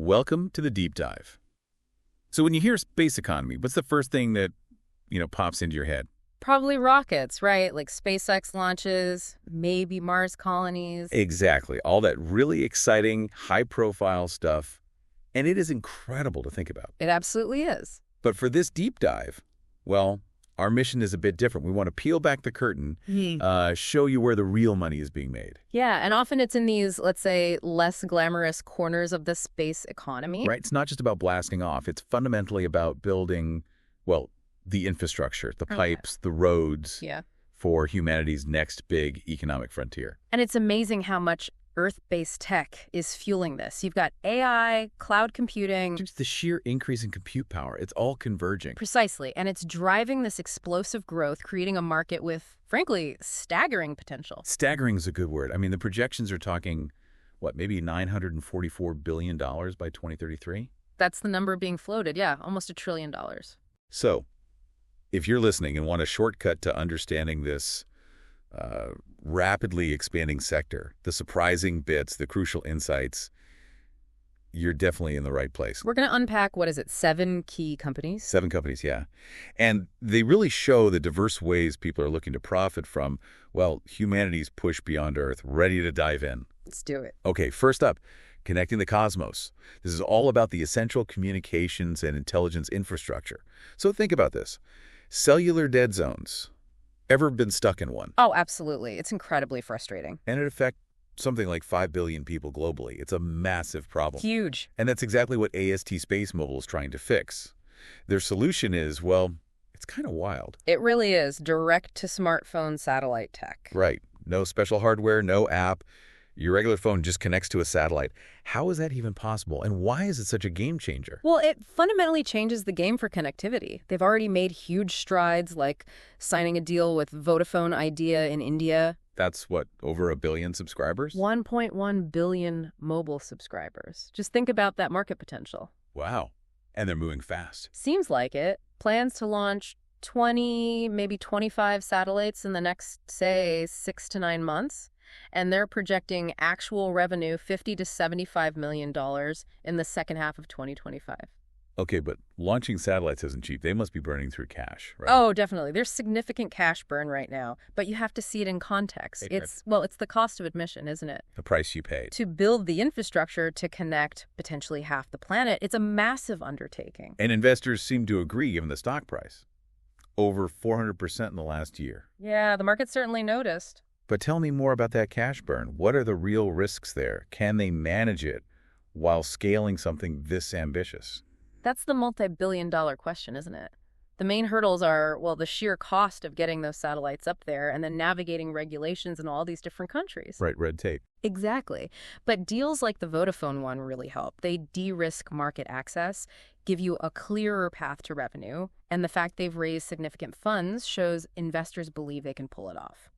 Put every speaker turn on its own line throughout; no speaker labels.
Welcome to the deep dive. So when you hear space economy, what's the first thing that, pops into your head?
Probably rockets, right? Like SpaceX launches, maybe Mars colonies.
Exactly. All that really exciting, high-profile stuff. And it is incredible to think about.
It absolutely is.
But for this deep dive, well, our mission is a bit different. We want to peel back the curtain, show you where the real money is being made.
Yeah, and often it's in these, let's say, less glamorous corners of the space economy.
Right? It's not just about blasting off. It's fundamentally about building, well, the infrastructure, the pipes, the roads for humanity's next big economic frontier.
And it's amazing how much Earth-based tech is fueling this. You've got AI, cloud computing.
Just the sheer increase in compute power. It's all converging.
Precisely. And it's driving this explosive growth, creating a market with, frankly, staggering potential.
Staggering is a good word. I mean, the projections are talking, maybe $944 billion by 2033?
That's the number being floated, yeah, almost $1 trillion.
So, if you're listening and want a shortcut to understanding this rapidly expanding sector, the surprising bits, the crucial insights, you're definitely in the right place.
We're going to unpack, 7 key companies?
7 companies, yeah. And they really show the diverse ways people are looking to profit from, humanity's push beyond Earth, ready to dive in.
Let's do it.
Okay, first up, connecting the cosmos. This is all about the essential communications and intelligence infrastructure. So think about this. Cellular dead zones. Ever been stuck in one?
Oh, absolutely. It's incredibly frustrating.
And it affects something like 5 billion people globally. It's a massive problem.
Huge.
And that's exactly what AST SpaceMobile is trying to fix. Their solution is, it's kind of wild.
It really is. Direct-to-smartphone satellite tech.
Right. No special hardware, no app. Your regular phone just connects to a satellite. How is that even possible? And why is it such a game changer?
Well, it fundamentally changes the game for connectivity. They've already made huge strides, like signing a deal with Vodafone Idea in India.
That's over 1 billion subscribers?
1.1 billion mobile subscribers. Just think about that market potential.
Wow. And they're moving fast.
Seems like it. Plans to launch 20, maybe 25 satellites in the next, say, 6 to 9 months. And they're projecting actual revenue $50 to $75 million in the second half of 2025.
Okay, but launching satellites isn't cheap. They must be burning through cash, right?
Oh, definitely. There's significant cash burn right now, but you have to see it in context. It's the cost of admission, isn't it?
The price you paid.
To build the infrastructure to connect potentially half the planet, it's a massive undertaking.
And investors seem to agree given the stock price. Over 400% in the last year.
Yeah, the market certainly noticed.
But tell me more about that cash burn. What are the real risks there? Can they manage it while scaling something this ambitious?
That's the multi-billion-dollar question, isn't it? The main hurdles are, the sheer cost of getting those satellites up there and then navigating regulations in all these different countries.
Right, red tape.
Exactly. But deals like the Vodafone one really help. They de-risk market access, give you a clearer path to revenue, and the fact they've raised significant funds shows investors believe they can pull it off.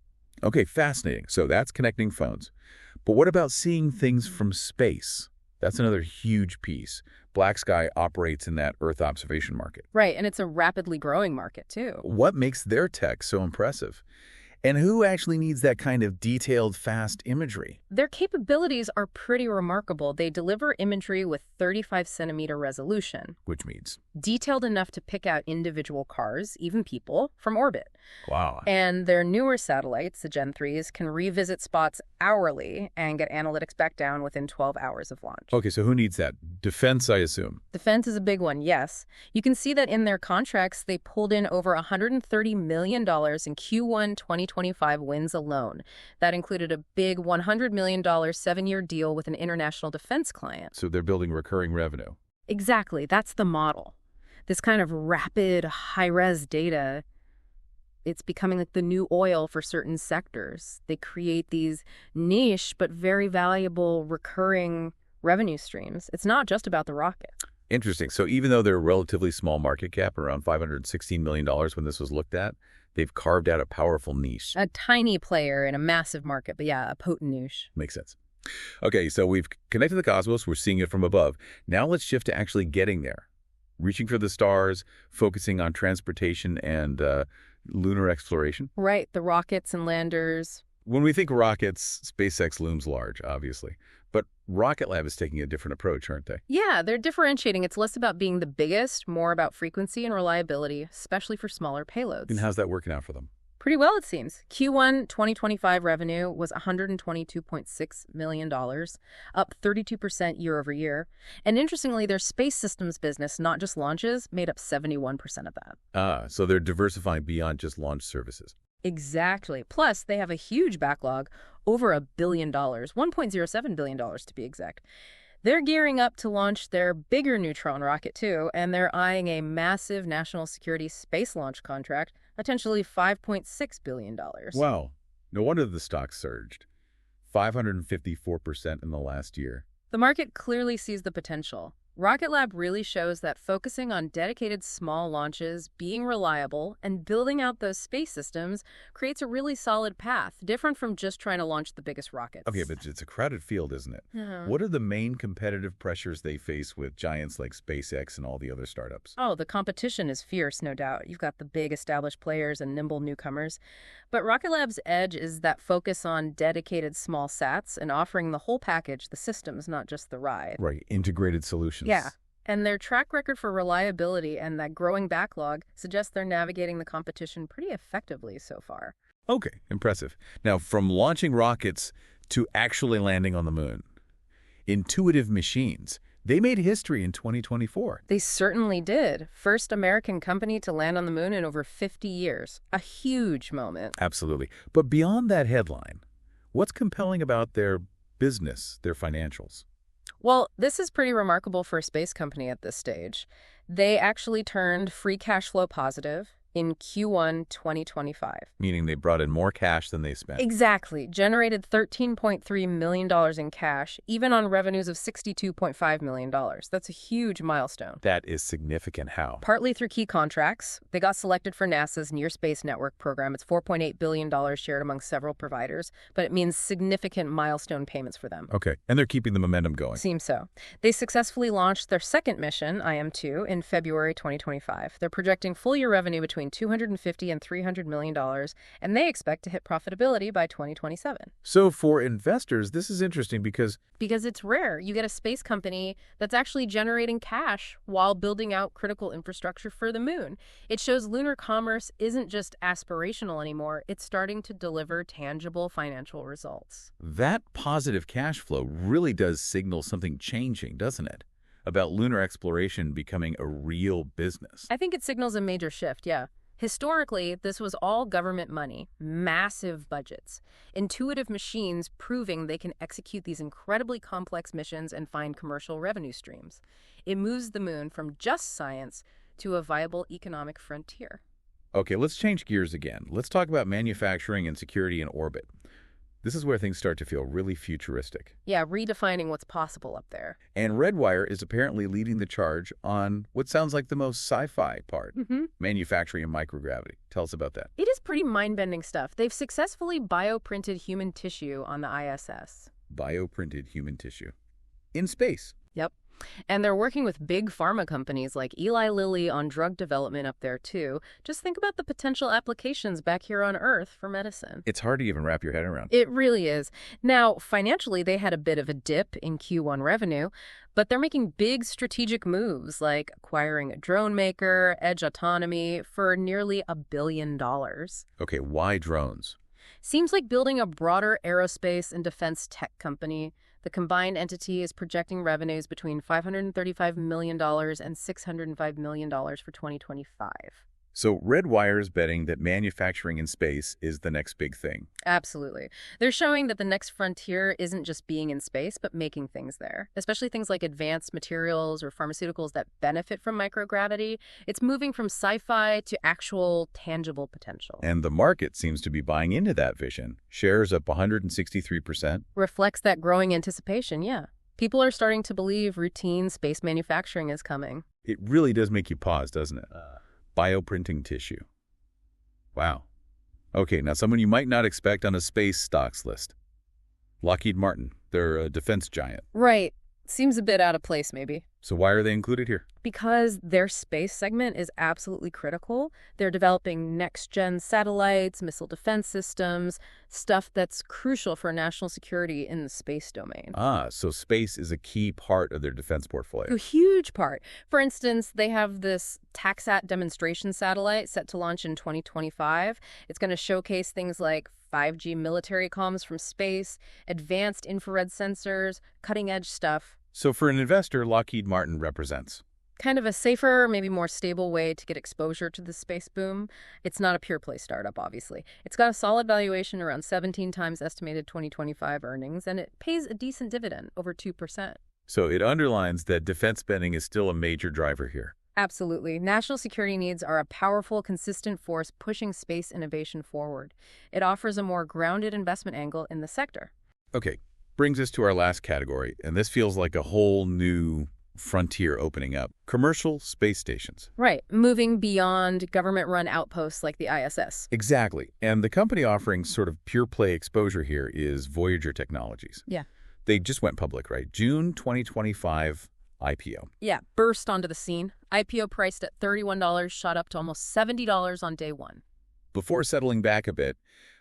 Okay, fascinating. So that's connecting phones. But what about seeing things from space? That's another huge piece. BlackSky operates in that Earth observation market.
Right, and it's a rapidly growing market, too.
What makes their tech so impressive? And who actually needs that kind of detailed, fast imagery?
Their capabilities are pretty remarkable. They deliver imagery with 35-centimeter resolution.
Which means?
Detailed enough to pick out individual cars, even people, from orbit.
Wow.
And their newer satellites, the Gen 3s, can revisit spots hourly and get analytics back down within 12 hours of launch.
Okay, so who needs that? Defense, I assume.
Defense is a big one, yes. You can see that in their contracts, they pulled in over $130 million in Q1 2025 wins alone. That included a big $100 million 7-year deal with an international defense client.
So they're building recurring revenue.
Exactly. That's the model. This kind of rapid, high-res data, it's becoming like the new oil for certain sectors. They create these niche but very valuable recurring revenue streams. It's not just about the rocket.
Interesting. So even though they're a relatively small market cap, around $516 million when this was looked at, they've carved out a powerful niche.
A tiny player in a massive market, but yeah, a potent niche.
Makes sense. Okay, so we've connected the cosmos. We're seeing it from above. Now let's shift to actually getting there. Reaching for the stars, focusing on transportation and lunar exploration.
Right, the rockets and landers.
When we think rockets, SpaceX looms large, obviously. But Rocket Lab is taking a different approach, aren't they?
Yeah, they're differentiating. It's less about being the biggest, more about frequency and reliability, especially for smaller payloads.
And how's that working out for them?
Pretty well, it seems. Q1 2025 revenue was $122.6 million, up 32% year over year. And interestingly, their space systems business, not just launches, made up 71% of that.
So they're diversifying beyond just launch services.
Exactly. Plus, they have a huge backlog, over $1 billion, $1.07 billion to be exact. They're gearing up to launch their bigger Neutron rocket, too, and they're eyeing a massive national security space launch contract, potentially $5.6 billion.
Wow. No wonder the stock surged. 554% in the last year.
The market clearly sees the potential. Rocket Lab really shows that focusing on dedicated small launches, being reliable, and building out those space systems creates a really solid path, different from just trying to launch the biggest rockets.
Okay, but it's a crowded field, isn't it? What are the main competitive pressures they face with giants like SpaceX and all the other startups?
Oh, the competition is fierce, no doubt. You've got the big established players and nimble newcomers. But Rocket Lab's edge is that focus on dedicated small sats and offering the whole package, the systems, not just the ride.
Right, integrated solutions.
Yeah. And their track record for reliability and that growing backlog suggests they're navigating the competition pretty effectively so far.
Okay, impressive. Now, from launching rockets to actually landing on the moon, Intuitive Machines, they made history in 2024.
They certainly did. First American company to land on the moon in over 50 years. A huge moment.
Absolutely. But beyond that headline, what's compelling about their business, their financials?
Well, this is pretty remarkable for a space company at this stage. They actually turned free cash flow positive in Q1 2025.
Meaning they brought in more cash than they spent.
Exactly. Generated $13.3 million in cash, even on revenues of $62.5 million. That's a huge milestone.
That is significant. How?
Partly through key contracts. They got selected for NASA's Near Space Network program. It's $4.8 billion shared among several providers, but it means significant milestone payments for them.
Okay. And they're keeping the momentum going.
Seems so. They successfully launched their second mission, IM-2, in February 2025. They're projecting full-year revenue between $250 and $300 million, and they expect to hit profitability by 2027.
So for investors, this is interesting because
it's rare. You get a space company that's actually generating cash while building out critical infrastructure for the moon. It shows lunar commerce isn't just aspirational anymore. It's starting to deliver tangible financial results.
that positive cash flow really does signal something changing, doesn't it? About lunar exploration becoming a real business.
I think it signals a major shift, yeah. Historically, this was all government money, massive budgets, Intuitive Machines proving they can execute these incredibly complex missions and find commercial revenue streams. It moves the moon from just science to a viable economic frontier.
Okay, let's change gears again. Let's talk about manufacturing and security in orbit. This is where things start to feel really futuristic.
Yeah, redefining what's possible up there.
And Redwire is apparently leading the charge on what sounds like the most sci-fi part, manufacturing and microgravity. Tell us about that.
It is pretty mind-bending stuff. They've successfully bioprinted human tissue on the ISS.
Bioprinted human tissue. In space.
Yep. And they're working with big pharma companies like Eli Lilly on drug development up there, too. Just think about the potential applications back here on Earth for medicine.
It's hard to even wrap your head around.
It really is. Now, financially, they had a bit of a dip in Q1 revenue, but they're making big strategic moves like acquiring a drone maker, Edge Autonomy, for nearly $1 billion.
Okay, why drones?
Seems like building a broader aerospace and defense tech company. The combined entity is projecting revenues between $535 million and $605 million for 2025.
So Redwire is betting that manufacturing in space is the next big thing.
Absolutely. They're showing that the next frontier isn't just being in space, but making things there, especially things like advanced materials or pharmaceuticals that benefit from microgravity. It's moving from sci-fi to actual tangible potential.
And the market seems to be buying into that vision. Shares up 163%.
Reflects that growing anticipation, yeah. People are starting to believe routine space manufacturing is coming.
It really does make you pause, doesn't it? Bioprinting tissue. Wow. Okay, now someone you might not expect on a space stocks list. Lockheed Martin. They're a defense giant.
Right. Seems a bit out of place, maybe.
So why are they included here?
Because their space segment is absolutely critical. They're developing next-gen satellites, missile defense systems, stuff that's crucial for national security in the space domain.
Ah, so space is a key part of their defense portfolio.
A huge part. For instance, they have this TACSAT demonstration satellite set to launch in 2025. It's going to showcase things like 5G military comms from space, advanced infrared sensors, cutting-edge stuff.
So for an investor, Lockheed Martin represents
Kind of a safer, maybe more stable way to get exposure to the space boom. It's not a pure play startup, obviously. It's got a solid valuation around 17 times estimated 2025 earnings, and it pays a decent dividend, over 2%.
So it underlines that defense spending is still a major driver here.
Absolutely. National security needs are a powerful, consistent force pushing space innovation forward. It offers a more grounded investment angle in the sector.
Okay, brings us to our last category, and this feels like a whole new frontier opening up. Commercial space stations.
Right. Moving beyond government-run outposts like the ISS.
Exactly. And the company offering sort of pure play exposure here is Voyager Technologies.
Yeah.
They just went public, right? June 2025 IPO.
Yeah, burst onto the scene. IPO priced at $31, shot up to almost $70 on day one.
Before settling back a bit,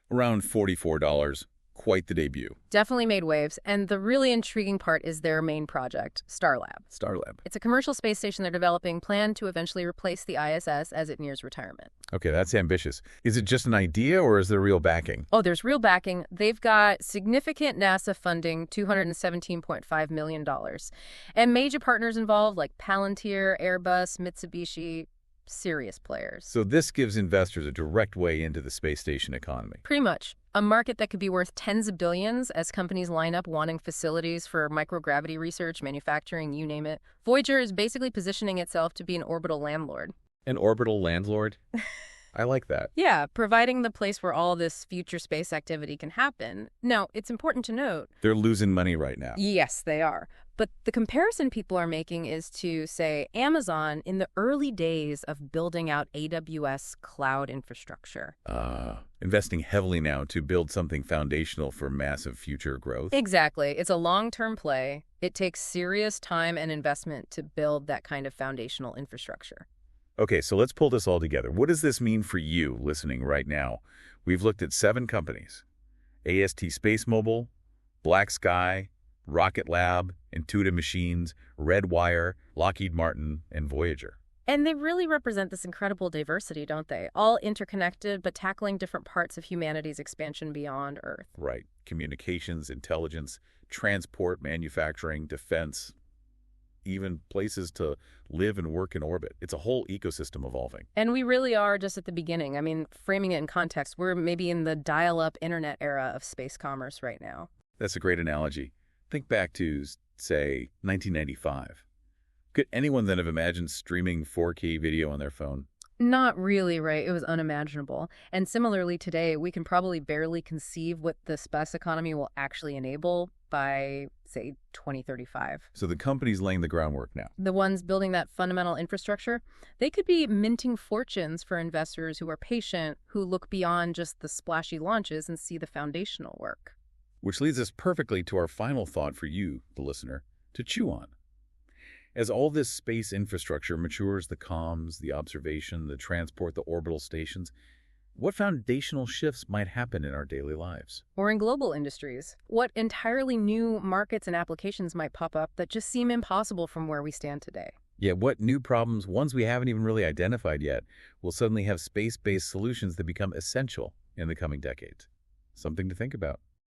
around $44. Quite the debut.
Definitely made waves, and the really intriguing part is their main project, Starlab.
Starlab.
It's a commercial space station they're developing, planned to eventually replace the ISS as it nears retirement.
Okay, that's ambitious. Is it just an idea or is there real backing?
Oh, there's real backing. They've got significant NASA funding, $217.5 million. And major partners involved like Palantir, Airbus, Mitsubishi, serious players.
So this gives investors a direct way into the space station economy.
Pretty much. A market that could be worth tens of billions as companies line up wanting facilities for microgravity research, manufacturing, you name it. Voyager is basically positioning itself to be an orbital landlord.
An orbital landlord? I like that.
Yeah, providing the place where all this future space activity can happen. Now, it's important to note...
They're losing money right now.
Yes, they are. But the comparison people are making is to, say, Amazon in the early days of building out AWS cloud infrastructure.
Investing heavily now to build something foundational for massive future growth.
Exactly. It's a long-term play. It takes serious time and investment to build that kind of foundational infrastructure.
Okay, so let's pull this all together. What does this mean for you listening right now? We've looked at 7 companies: AST SpaceMobile, BlackSky, Rocket Lab, Intuitive Machines, Redwire, Lockheed Martin, and Voyager.
And they really represent this incredible diversity, don't they? All interconnected, but tackling different parts of humanity's expansion beyond Earth.
Right. Communications, intelligence, transport, manufacturing, defense, even places to live and work in orbit. It's a whole ecosystem evolving.
And we really are just at the beginning. I mean, framing it in context, we're maybe in the dial-up internet era of space commerce right now.
That's a great analogy. Think back to, say, 1995. Could anyone then have imagined streaming 4K video on their phone?
Not really, right? It was unimaginable. And similarly today, we can probably barely conceive what the space economy will actually enable by, say, 2035.
So the company's laying the groundwork now.
The ones building that fundamental infrastructure, they could be minting fortunes for investors who are patient, who look beyond just the splashy launches and see the foundational work.
Which leads us perfectly to our final thought for you, the listener, to chew on. As all this space infrastructure matures, the comms, the observation, the transport, the orbital stations, what foundational shifts might happen in our daily lives?
Or in global industries? What entirely new markets and applications might pop up that just seem impossible from where we stand today?
Yeah, what new problems, ones we haven't even really identified yet, will suddenly have space-based solutions that become essential in the coming decades? Something to think about.